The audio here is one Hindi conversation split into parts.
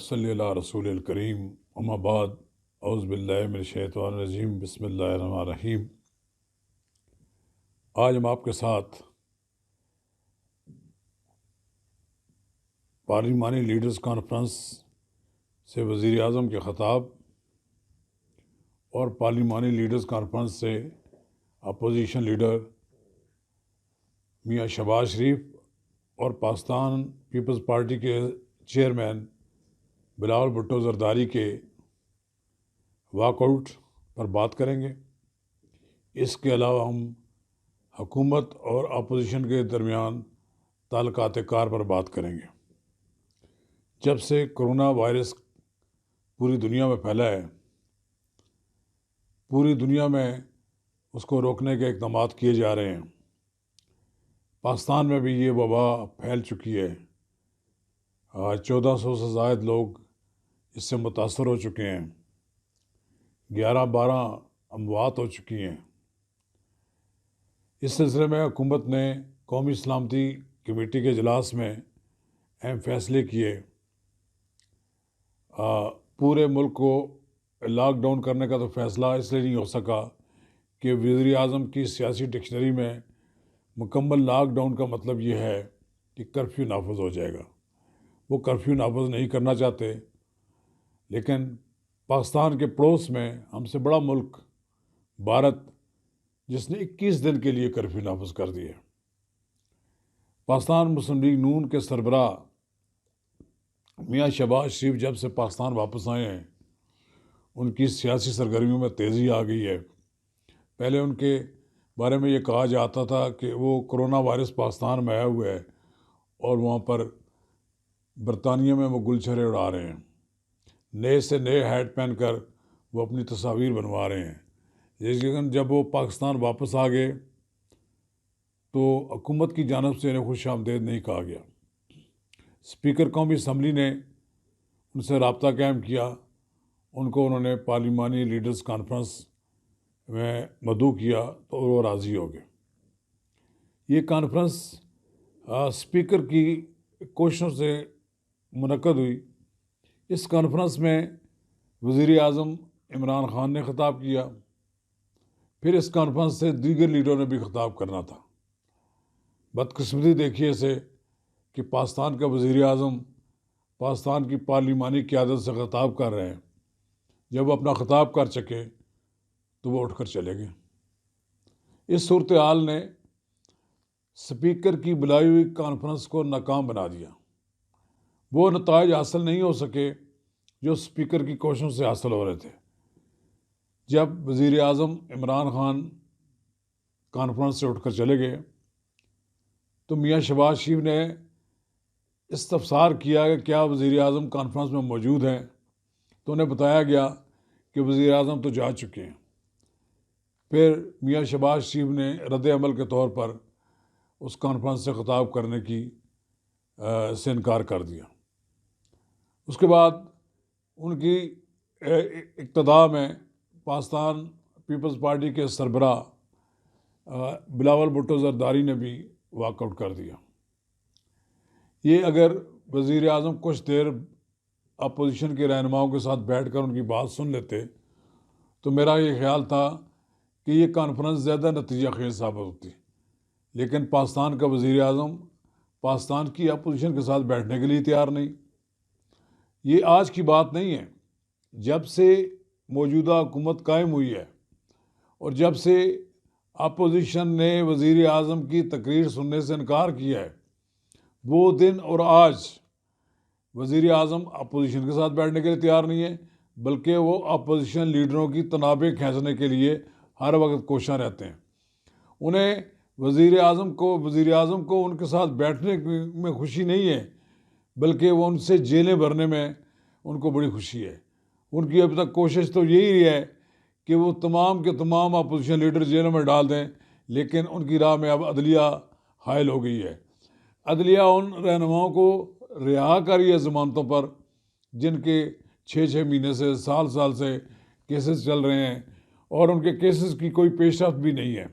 सल्ली अला रसूलिल करीम अम्मा बाद औज़ु बिल्लाहि मिनश शैतानिर रजीम बिस्मिल्लाहिर रहमानिर रहीम। आज हम आपके साथ पार्लिमानी लीडर्स कॉन्फ्रेंस से वज़ीर आज़म के ख़ताब और पार्लिमानी लीडर्स कॉन्फ्रेंस से अपोजिशन लीडर मियाँ शहबाज शरीफ और पाकिस्तान पीपल्स पार्टी के चेयरमैन बिलावल भुट्टो ज़रदारी के वॉकआउट पर बात करेंगे। इसके अलावा हम हुकूमत और अपोजिशन के दरमियान ताल्लुकात कार पर बात करेंगे। जब से कोरोना वायरस पूरी दुनिया में फैला है, पूरी दुनिया में उसको रोकने के इक़दाम किए जा रहे हैं। पाकिस्तान में भी ये वबा फैल चुकी है। 1400 से ज़ायद लोग इससे मुतासर हो चुके हैं। 11-12 अमवात हो चुकी हैं। इस सिलसिले में हुकूमत ने कौमी सलामती कमेटी के इजलास में अहम फैसले किए। पूरे मुल्क को लॉकडाउन करने का तो फ़ैसला इसलिए नहीं हो सका कि वज़ीर आज़म की सियासी डिक्शनरी में मुकम्मल लॉकडाउन का मतलब ये है कि कर्फ्यू नाफिज हो जाएगा। वो कर्फ्यू नाफिज नहीं करना चाहते, लेकिन पाकिस्तान के पड़ोस में हमसे बड़ा मुल्क भारत, जिसने 21 दिन के लिए कर्फ्यू नाफिज कर दिया। पाकिस्तान मुस्लिम लीग नून के सरबराह मियाँ शहबाज शरीफ जब से पाकिस्तान वापस आए हैं, उनकी सियासी सरगर्मियों में तेज़ी आ गई है। पहले उनके बारे में ये कहा जाता था कि वो कोरोना वायरस पाकिस्तान में आया हुआ है और वहाँ पर बरतानिया में वो गुलछरे उड़ा रहे हैं। नए से नए हैट पहनकर वो अपनी तस्वीर बनवा रहे हैं। लेकिन जब वो पाकिस्तान वापस आ गए तो हुकूमत की जानिब से इन्हें खुश आमदेद नहीं कहा गया। स्पीकर कौमी असम्बली ने उनसे रब्ता कायम किया। उनको उन्होंने पार्लिमानी लीडर्स कॉन्फ्रेंस में मदऊ किया तो वो राज़ी हो गए। ये कॉन्फ्रेंस स्पीकर की कोशिशों से मुनक़्क़द हुई। इस कॉन्फ्रेंस में वज़ीर आज़म इमरान ख़ान ने ख़िताब किया। फिर इस कॉन्फ्रेंस से दीगर लीडरों ने भी ख़िताब करना था। बदकिस्मती देखिए इसे कि पाकिस्तान का वज़ीर आज़म पाकिस्तान की पार्लिमानी क़यादत से ख़िताब कर रहे हैं। जब वो अपना ख़िताब कर चुके तो वो उठकर चले गए। इस सूरत हाल ने स्पीकर की बुलाई हुई कॉन्फ्रेंस को नाकाम बना दिया। वो नताइज हासिल नहीं हो सके जो स्पीकर की कोशिशों से हासिल हो रहे थे। जब वज़ीर आज़म इमरान ख़ान कॉन्फ्रेंस से उठकर चले गए तो मियाँ शहबाज शरीफ ने इस्तफ़सार किया कि क्या वज़ीर आज़म कॉन्फ्रेंस में मौजूद हैं, तो उन्हें बताया गया कि वज़ीर आज़म तो जा चुके हैं। फिर मियाँ शहबाज शरीफ ने रद्द अमल के तौर पर उस कॉन्फ्रेंस से ख़िताब करने की से इनकार कर दिया। उसके बाद उनकी इक़्तिदा में पाकिस्तान पीपल्स पार्टी के सरबराह बिलावल भुट्टो ज़रदारी ने भी वॉकआउट कर दिया। ये अगर वज़ीर आज़म कुछ देर अपोजिशन के रहनुमाओं के साथ बैठकर उनकी बात सुन लेते तो मेरा ये ख्याल था कि ये कॉन्फ्रेंस ज़्यादा नतीजा खेज साबित होती। लेकिन पाकिस्तान का वज़ीर आज़म पाकिस्तान की अपोजिशन के साथ बैठने के लिए तैयार नहीं। ये आज की बात नहीं है। जब से मौजूदा हुकूमत कायम हुई है और जब से अपोजिशन ने वज़ीर आज़म की तकरीर सुनने से इनकार किया है, वो दिन और आज वज़ीर आज़म अपोजिशन के साथ बैठने के लिए तैयार नहीं है, बल्कि वो अपोजिशन लीडरों की तनाबें खींचने के लिए हर वक्त कोशिश रहते हैं। उन्हें वज़ीर आज़म को उनके साथ बैठने में खुशी नहीं है, बल्कि वो उनसे जेलें भरने में उनको बड़ी खुशी है। उनकी अभी तक कोशिश तो यही रही है कि वो तमाम के तमाम अपोजिशन लीडर जेलों में डाल दें, लेकिन उनकी राह में अब अदलिया हायल हो गई है। अदलिया उन रहनुमाओं को रिहा कर रही है ज़मानतों पर, जिनके 6-6 महीने से साल से केसेस चल रहे हैं और उनके केसेस की कोई पेशरफ्त भी नहीं है।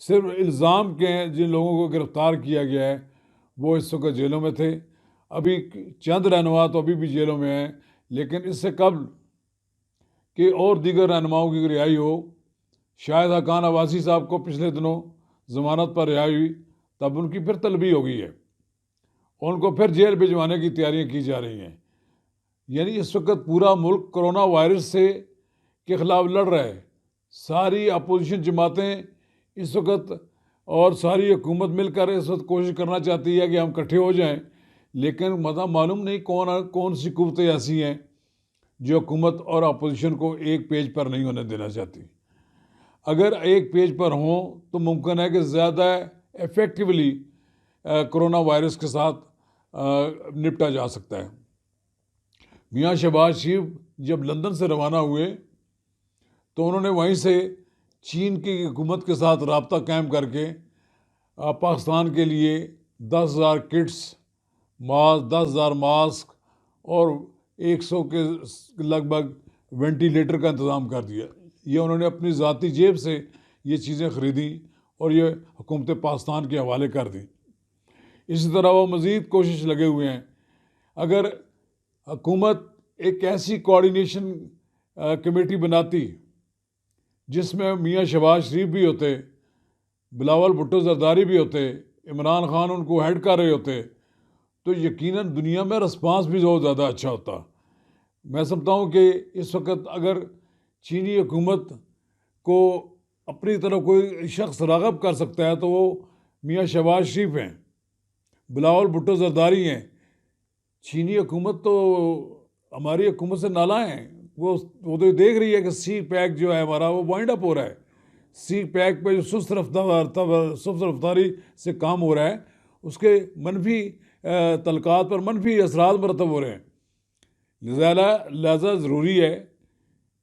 सिर्फ इल्ज़ाम के जिन लोगों को गिरफ़्तार किया गया है वो इस वक्त जेलों में थे। अभी चंद रहनुमा तो अभी भी जेलों में हैं, लेकिन इससे कबल कि और दीगर रहनुमाओं की रिहाई हो, शायद हकान अब्बासी साहब को पिछले दिनों ज़मानत पर रिहाई हुई, तब उनकी फिर तलबी हो गई है, उनको फिर जेल भिजवाने की तैयारियां की जा रही हैं। यानी इस वक्त पूरा मुल्क कोरोना वायरस से के ख़िलाफ़ लड़ रहा है। सारी अपोजिशन जमातें इस वक्त और सारी हुकूमत मिलकर इस वक्त कोशिश करना चाहती है कि हम इकट्ठे हो जाएं, लेकिन मतलब मालूम नहीं कौन सी कुव्वतें ऐसी हैं जो हुकूमत और अपोजिशन को एक पेज पर नहीं होने देना चाहती। अगर एक पेज पर हों तो मुमकिन है कि ज़्यादा इफ़ेक्टिवली कोरोना वायरस के साथ निपटा जा सकता है। मियाँ शहबाज शरीफ जब लंदन से रवाना हुए तो उन्होंने वहीं से चीन की हुकूमत के साथ रब्ता कायम करके पाकिस्तान के लिए 10,000 किट्स, 10,000 मास्क और 100 के लगभग वेंटिलेटर का इंतज़ाम कर दिया। ये उन्होंने अपनी ज़ाती जेब से ये चीज़ें ख़रीदी और ये हुकूमत पाकिस्तान के हवाले कर दी। इसी तरह वो मज़ीद कोशिश लगे हुए हैं। अगर हुकूमत एक ऐसी कोऑर्डिनेशन कमेटी बनाती जिसमें मियाँ शहबाज शरीफ भी होते, बिलावल भुट्टो जरदारी भी होते, इमरान खान उनको हेड कर रहे होते, तो यकीनन दुनिया में रिस्पांस भी बहुत ज़्यादा अच्छा होता। मैं समझता हूँ कि इस वक्त अगर चीनी हुकूमत को अपनी तरफ कोई शख्स राग़ब कर सकता है तो वो मियाँ शहबाज शरीफ हैं, बिलावल भुट्टो जरदारी हैं। चीनी हुकूमत तो हमारी हुकूमत से नाला है। वो तो देख रही है कि सी पैक जो है हमारा वो वाइंड अप हो रहा है। सी पैक पे जो सुस्त रफ्तारी से काम हो रहा है, उसके मनफी तलकात पर मनफी असरात मरतब हो रहे हैं। लिहाजा ज़रूरी है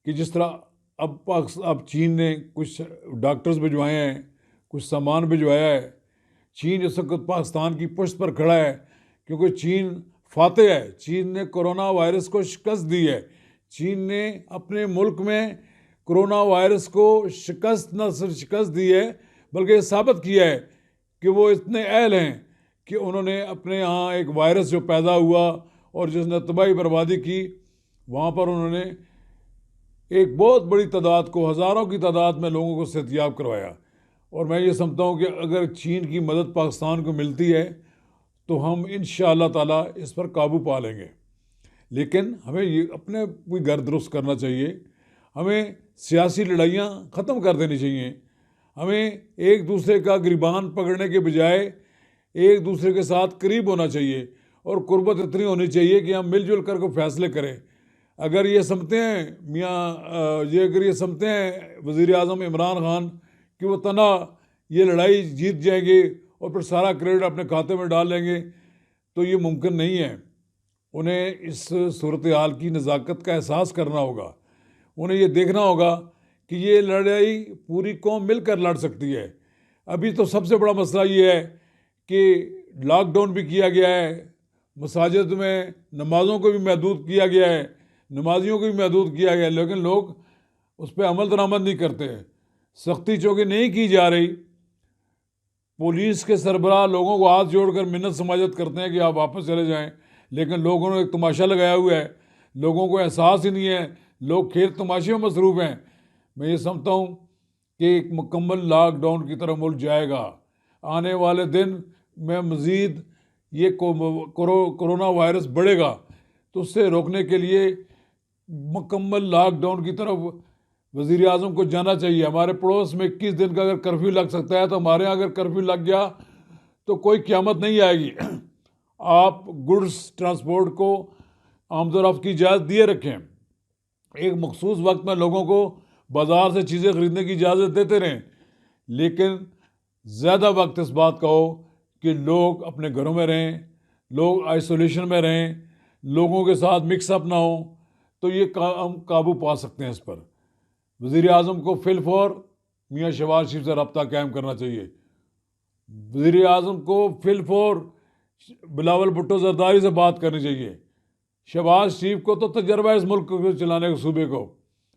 कि जिस तरह अब चीन ने कुछ डॉक्टर्स भिजवाए हैं, कुछ सामान भिजवाया है। चीन इस वक्त पाकिस्तान की पुश्त पर खड़ा है क्योंकि चीन फातेह है। चीन ने कोरोना वायरस को शिकस्त दी है। चीन ने अपने मुल्क में कोरोना वायरस को न सिर्फ शिकस्त दी है बल्कि ये साबित किया है कि वो इतने अहल हैं कि उन्होंने अपने यहाँ एक वायरस जो पैदा हुआ और जिसने तबाही बर्बादी की, वहाँ पर उन्होंने एक बहुत बड़ी तादाद को, हज़ारों की तादाद में लोगों को सेहतियाब करवाया। और मैं ये समझता हूँ कि अगर चीन की मदद पाकिस्तान को मिलती है तो हम इंशाअल्लाह ताला इस पर काबू पा लेंगे। लेकिन हमें ये अपने कोई घर दुरुस्त करना चाहिए। हमें सियासी लड़ाइयाँ ख़त्म कर देनी चाहिए। हमें एक दूसरे का गिरबान पकड़ने के बजाय एक दूसरे के साथ करीब होना चाहिए और कुर्बत इतनी होनी चाहिए कि हम मिलजुल कर को फैसले करें। अगर ये समझते हैं अगर ये समझते हैं वज़ीर आज़म इमरान खान कि वो तना ये लड़ाई जीत जाएंगे और फिर सारा क्रेडिट अपने खाते में डाल लेंगे, तो ये मुमकिन नहीं है। उन्हें इस सूरत हाल की नज़ाकत का एहसास करना होगा। उन्हें ये देखना होगा कि ये लड़ाई पूरी कौम मिलकर लड़ सकती है। अभी तो सबसे बड़ा मसला ये है कि लॉकडाउन भी किया गया है, मसाजिद में नमाज़ों को भी महदूद किया गया है, नमाजियों को भी महदूद किया गया है, लेकिन लोग उस पर अमल दरामद नहीं करते। सख्ती चौकी नहीं की जा रही। पुलिस के सरबराह लोगों को हाथ जोड़कर मिन्नत समाजत करते हैं कि आप वापस चले जाएं, लेकिन लोगों ने एक तमाशा लगाया हुआ है। लोगों को एहसास ही नहीं है, लोग खेल तमाशे में मसरूफ़ हैं। मैं ये समझता हूँ कि एक मुकम्मल लॉकडाउन की तरफ मुल्क जाएगा। आने वाले दिन में मज़ीद ये कोरोना वायरस बढ़ेगा, तो उससे रोकने के लिए मुकम्मल लॉकडाउन की तरफ वज़ीर आज़म को जाना चाहिए। हमारे पड़ोस में 21 दिन का अगर कर्फ्यू लग सकता है तो हमारे यहाँ अगर कर्फ्यू लग गया तो कोई क़यामत नहीं आएगी। आप गुड्स ट्रांसपोर्ट को आमद-ओ-रफ्त की इजाज़त दिए रखें। एक मखसूस वक्त में लोगों को बाज़ार से चीज़ें ख़रीदने की इजाज़त देते रहें, लेकिन ज़्यादा वक्त इस बात का हो कि लोग अपने घरों में रहें, लोग आइसोलेशन में रहें, लोगों के साथ मिक्सअप ना हो, तो ये हम काबू पा सकते हैं इस पर। वज़ीर आज़म को फिलफौर मियाँ शहबाज शरीफ से रब्ता कायम करना चाहिए। वज़ीर आज़म को फिलफौर बिलावल भुट्टो जरदारी से बात करनी चाहिए। शहबाज शरीफ को तो तजर्बा इस मुल्क को चलाने का, सूबे को,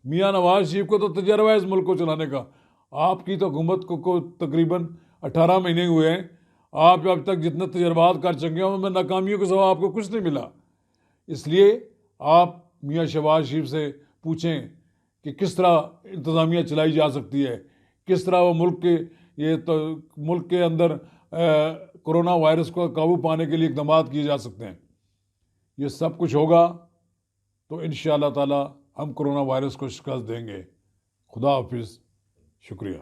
मियाँ नवाज शरीफ को तो तजर्बा है इस मुल्क को चलाने का। आपकी तो हुकूमत को तकरीबन 18 महीने हुए हैं। आप अब तक जितने तजर्बात कर चुके हैं उनमें नाकामियों के सिवा आपको कुछ नहीं मिला। इसलिए आप मियाँ शहबाज शरीफ से पूछें कि किस तरह इंतज़ामिया चलाई जा सकती है, किस तरह वो मुल्क के अंदर कोरोना वायरस को काबू पाने के लिए इक़दाम किए जा सकते हैं। ये सब कुछ होगा तो इंशाअल्लाह ताला हम कोरोना वायरस को शिकस्त देंगे। खुदा हाफिज़, शुक्रिया।